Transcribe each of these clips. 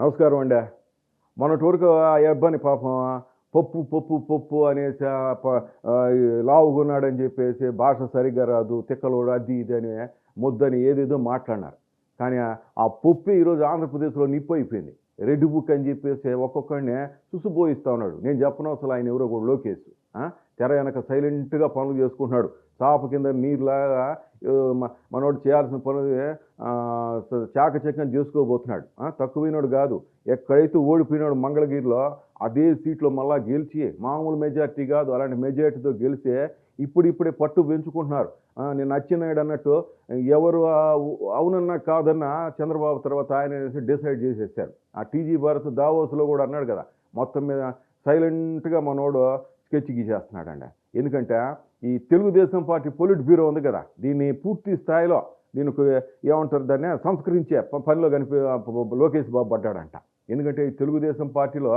నమస్కారం అండి. మొన్నటి వరకు ఆ యబ్బాని పాపం పప్పు, పప్పు, పప్పు అనేసి ఈ లావుగున్నాడని జెప్పేసి భాష సరిగ్గా రాదు, తిక్కలోడు అది ఇది అని మొద్దని ఏదేదో మాట్లాడినారు. కానీ ఆ పప్పే ఈరోజు ఆంధ్రప్రదేశ్‌లో నిప్పయిపోయింది. రెడ్ బుక్ అని జెప్పేసి ఒక్కొక్కడిని సుసుబోయిస్తా ఉన్నాడు. నేను చెప్పనవసల ఆయన ఎవరో ఒకడు లోకేష్. ఆ! తెర ఎనక సైలెంట్‌గా పనులు చేసుకుంటున్నాడు. చాప కింద నీరులాగా మనోడు చేయాల్సిన పనులు చాకచక్యం చేసుకోబోతున్నాడు. తక్కువైనోడు గాదు. ఎక్కడైతే ఓడిపోయినాడు మంగళగిరిలో అదే సీట్‌లో మళ్ళా గెలిచి మామూలు మెజారిటీ గాదు. అలాంటి మెజారిటీతో గెలిసి ఇప్పుడిప్పుడే పట్టు పెంచుకుంటున్నారు. నిన్న అచ్చెన్నాయుడు అన్నట్టు ఎవరు అవునన్నా కాదన్నా చంద్రబాబు తర్వాత ఆయన అనేసి డిసైడ్ చేసేసారు. ఆ టీజీ భారత్ దావోస్‌లో గూడా అన్నాడు గదా! మొత్తం మీద సైలెంట్‌గా మనోడు స్కెచ్ గీసేస్తున్నాడండి. ఎందుకంటే ఈ తెలుగుదేశం పార్టీ పొలిట్ బ్యూరో ఉంది కదా! దీన్ని పూర్తి స్థాయిలో దీనికి ఏమంటారు దాన్ని సంస్కరించే పనిలో లోకేష్ బాబు పడ్డాడంట. ఎందుకంటే ఈ తెలుగుదేశం పార్టీలో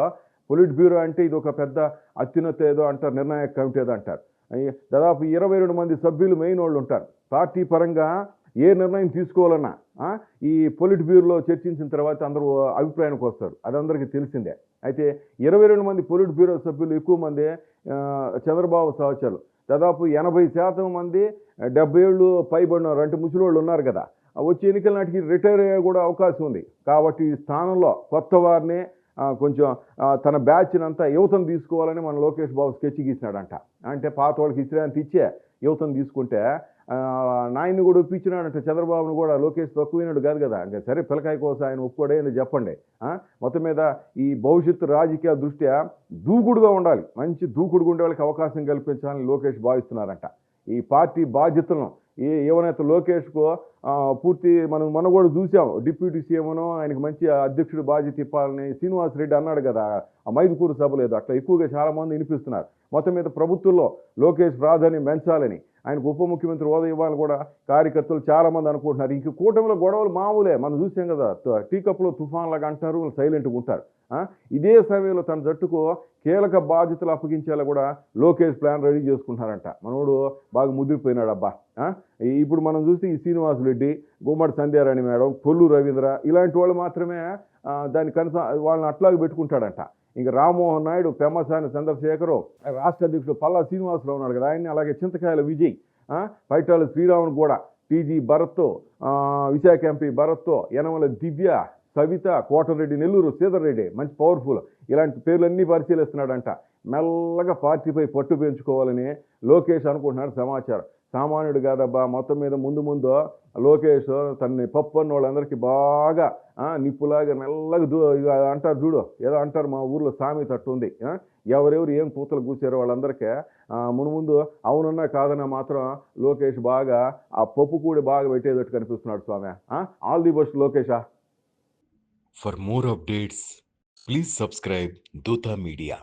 పొలిట్ బ్యూరో అంటే ఇది ఒక పెద్ద అత్యున్నత ఏదో అంటారు, నిర్ణాయక కమిటీ ఏదో అంటారు. దాదాపు 22 మంది సభ్యులు మెయిన్ వాళ్ళు ఉంటారు. పార్టీ పరంగా ఏ నిర్ణయం తీసుకోవాలన్నా ఈ పొలిట్ బ్యూరోలో చర్చించిన తర్వాత అందరూ అభిప్రాయానికి వస్తారు. అది అందరికీ తెలిసిందే. అయితే 22 మంది పొలిట్ బ్యూరో సభ్యులు ఎక్కువ మంది చంద్రబాబు సహచరులు. దాదాపు 80% మంది 70 ఏళ్ళు పైబడినారు. అంటే ముసలోళ్ళు ఉన్నారు కదా! వచ్చే ఎన్నికల నాటికి రిటైర్ అయ్యే కూడా అవకాశం ఉంది. కాబట్టి ఈ స్థానంలో కొత్త వారిని కొంచెం తన బ్యాచ్‌నంతా యువతను తీసుకోవాలని మన లోకేష్ బాబు స్కెచ్ గీసినాడంట. అంటే పాతోళ్ళకి విశ్రాంతి ఇచ్చే యువతను తీసుకుంటే నాయన్ని కూడా ఒప్పించినాడంట చంద్రబాబును కూడా. లోకేష్ తక్కువైనోడు కాదు కదా! ఇంక సరే పిల్లకాయ కోసం ఆయన ఒప్పుకోడే అని చెప్పండి. మొత్తం మీద ఈ భవిష్యత్తు రాజకీయ దృష్ట్యా దూకుడుగా ఉండాలి. మంచి దూకుడుగా ఉండే వాళ్ళకి అవకాశం కల్పించాలని లోకేష్ భావిస్తున్నారంట. ఈ పార్టీ బాధ్యతలను యువనేత లోకేష్‌కు పూర్తి మనం కూడా చూసాం. డిప్యూటీ సీఎంను ఆయనకు మంచి అధ్యక్షుడి బాధ్యత ఇవ్వాలని శ్రీనివాస్ రెడ్డి అన్నాడు కదా! ఆ మైదుకూరు సభలో ఏదో అట్లా ఎక్కువగా చాలామంది వినిపిస్తున్నారు. మొత్తం మీద ప్రభుత్వంలో లోకేష్ ప్రాధాన్యం పెంచాలని, ఆయనకు ఉప ముఖ్యమంత్రి హోదా ఇవ్వాలని కూడా కార్యకర్తలు చాలామంది అనుకుంటున్నారు. ఇంక కూటమిలో గొడవలు మామూలే. మనం చూసాం కదా! టీ కప్‌లో తుఫాన్‌లాగా అంటారు, సైలెంట్‌గా ఉంటారు. ఇదే సమయంలో తన జట్టుకు కీలక బాధ్యతలు అప్పగించేలా కూడా లోకేష్ ప్లాన్ రెడీ చేసుకుంటున్నారంట. మనోడు బాగా ముదిరిపోయినాడబ్బా! ఇప్పుడు మనం చూస్తే ఈ శ్రీనివాస్ రెడ్డి, గుమ్మడి సంధ్యారాణి మేడం, కొల్లు రవీంద్ర ఇలాంటి వాళ్ళు మాత్రమే దాన్ని వాళ్ళని అట్లాగే పెట్టుకుంటాడంట. ఇంక రామ్మోహన్ నాయుడు, పెమ్మసాని చంద్రశేఖరు, రాష్ట్ర అధ్యక్షుడు పల్లా శ్రీనివాసరావు ఉన్నాడు కదా! ఆయన్ని, అలాగే చింతకాయల విజయ్, పైటాల శ్రీరాములు కూడా, టీజీ భరత్, విశాఖ ఎంపీ భరత్, యనమల దివ్య, సవిత, కోటరెడ్డి, నెల్లూరు శ్రీధర్ రెడ్డి మంచి పవర్ఫుల్. ఇలాంటి పేర్లన్నీ పరిశీలిస్తున్నాడంట. మెల్లగా పార్టీపై పట్టు పెంచుకోవాలని లోకేష్ అనుకుంటున్నాడు సమాచారం. సామాన్యుడు కాదబ్బా! మొత్తం మీద ముందు ముందు లోకేష్ తనని పప్పు అన్న వాళ్ళందరికీ బాగా నిప్పులాగా మెల్లగా ఇక అంటారు చూడు, ఏదో అంటారు మా ఊర్లో సామెత అట్టుంది. ఎవరెవరు ఏం కూతలు కూసారో వాళ్ళందరికీ మునుముందు అవునన్నా కాదన్నా మాత్రం లోకేష్ బాగా ఆ పప్పు కూడి బాగా పెట్టేటట్టు కనిపిస్తున్నాడు స్వామి. ఆల్ ది బెస్ట్ లోకేషా. For more updates, please subscribe Dota Media.